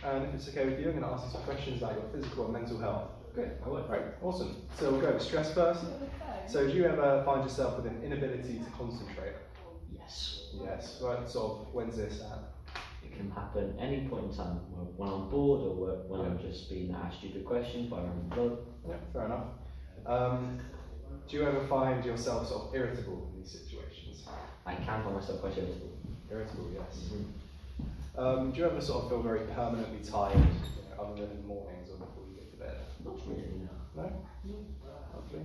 and if it's okay with you, I'm going to ask you some questions about your physical and mental health. Great, I will. Right, awesome. So we'll go with stress first. So do you ever find yourself with an inability to concentrate? Yes. Yes. Right, sort of, when's this at? It can happen any point in time, when I'm bored or when I'm just being asked stupid questions by random bloke. Yeah, fair enough. Do you ever find yourself sort of irritable in these situations? I can find myself quite irritable. Irritable, yes. Mm-hmm. Do you ever sort of feel very permanently tired, other than in the mornings or before you get to bed? Not really, no. No? Lovely.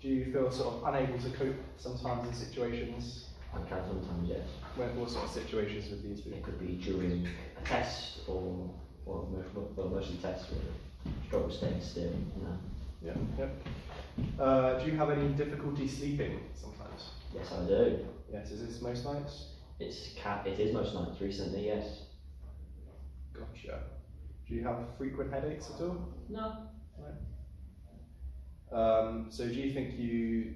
Do you feel sort of unable to cope sometimes in situations? I can sometimes, yes. What sort of situations would these be? It could be during a test or mostly tests really. Struggle staying still, you know. Yeah. Do you have any difficulty sleeping sometimes? Yes, I do. Yes, is this most nights? It is most nights recently, yes. Gotcha. Do you have frequent headaches at all? No. So do you think you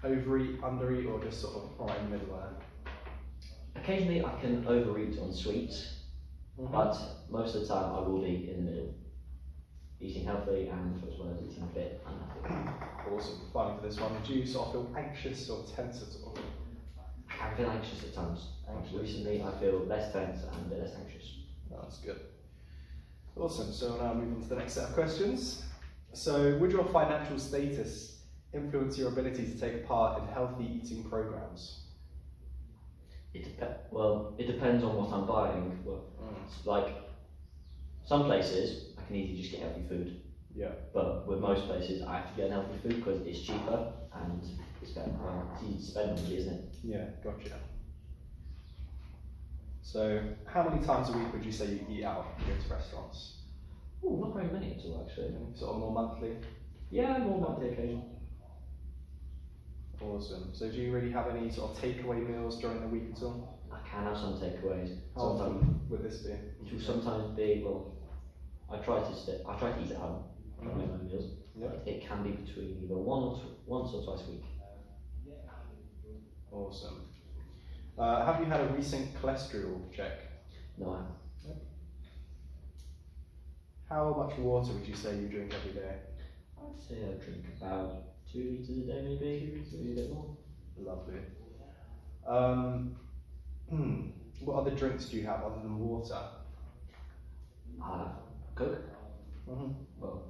overeat, undereat, or just sort of right in the middle there? Occasionally I can overeat on sweets, but most of the time I will be in the middle. Eating healthy and as well as eating fit and healthy. Awesome. Finally for this one, do you sort of feel anxious or tense at all? I can feel anxious at times. Anxious. Recently I feel less tense and a bit less anxious. Oh, that's good. Awesome. So now moving on to the next set of questions. So would your financial status influence your ability to take part in healthy eating programs? It depends on what I'm buying. Well, like some places I can easily just get healthy food. Yeah. But with most places I have to get unhealthy food because it's cheaper and it's better. It's easy to spend on it, isn't it? Yeah, gotcha. So how many times a week would you say you eat out, go to restaurants? Oh, not very many at all actually. Sort of more monthly? Yeah, more monthly occasion. Awesome. So do you really have any sort of takeaway meals during the week at all? I can have some takeaways. How often would this be? It will sometimes be, well, I try to eat at home. I make my own meals. Yeah. It can be between either once or twice a week. Awesome. Have you had a recent cholesterol check? No, I haven't. How much water would you say you drink every day? I'd say I drink about 2 litres a day, maybe a bit more. Lovely. What other drinks do you have other than water? I have Coke. Well,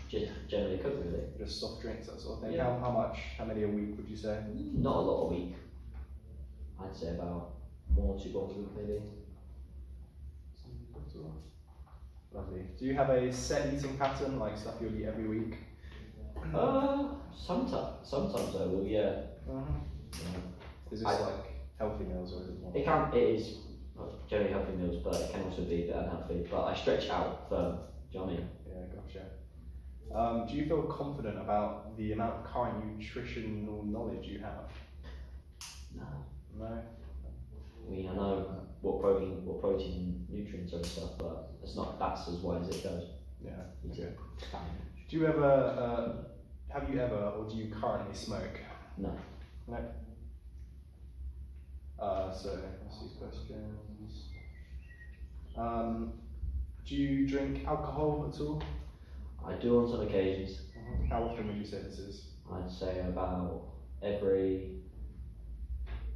just generally Coke really. Just soft drinks, that sort of thing. Yeah. How many a week would you say? Not a lot a week. I'd say about 1 or 2 bottles a week maybe. Lovely. Do you have a set eating pattern, like stuff you'll eat every week? Sometimes I will, yeah. Is this like healthy meals or is it more? It is generally healthy meals, but it can also be a bit unhealthy. But I stretch out for, do you know what I mean? Yeah, gotcha. Do you feel confident about the amount of current nutritional knowledge you have? No. No? I mean, I know what protein, nutrients and stuff, but that's as wide as it goes. Yeah. Okay. Do you ever, have you ever, or do you currently smoke? No. No. So let's see questions. Do you drink alcohol at all? I do on some occasions. How often would you say this is? I'd say about every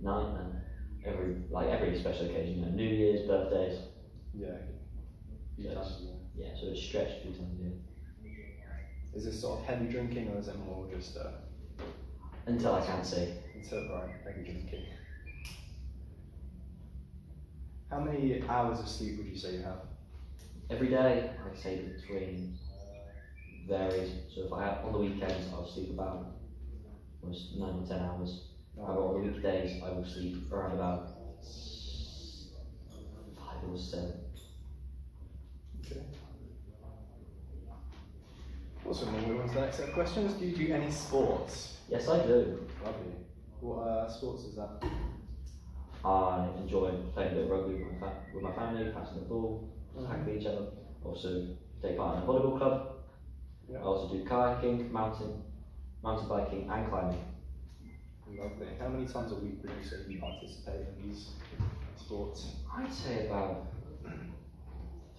night and every special occasion, New Year's, birthdays. Yeah. Yeah, so it's stretched 2 times a year. Is this sort of heavy drinking or is it more just Until I can't see. Right, heavy drinking. How many hours of sleep would you say you have? Every day, I'd say between varies. So if I have on the weekends, I'll sleep about almost 9 or 10 hours. However, on the weekdays, I will sleep around about 5 or 7. Okay. Awesome, we'll move on to the next set of questions. Do you do any sports? Yes, I do. Lovely. What sports is that? I enjoy playing a bit of rugby with my family, passing the ball, tackling each other. Also take part in a volleyball club. Yeah. I also do kayaking, mountain biking and climbing. Lovely. How many times a week would you say you participate in these sports? I'd say about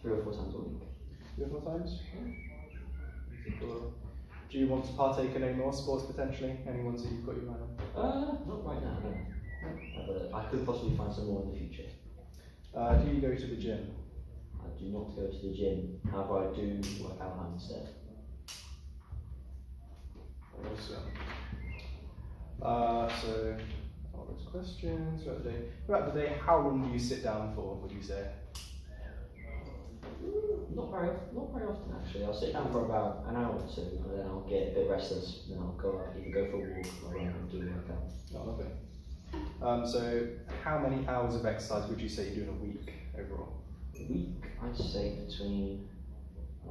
3 or 4 times a week. 3 or 4 times? Cool. Do you want to partake in any more sports potentially? Any ones that you've got your eye on? Not right now, no. But I could possibly find some more in the future. Do you go to the gym? I do not go to the gym, however I do work out home instead. Awesome. So, all those questions throughout the day. Throughout the day, how long do you sit down for, would you say? Not very often actually. I'll sit down for about an hour or two, and then I'll get a bit restless, and then I'll go out, either go for a walk or run and do a workout. Oh, lovely. So, how many hours of exercise would you say you do in a week overall? A week, I'd say between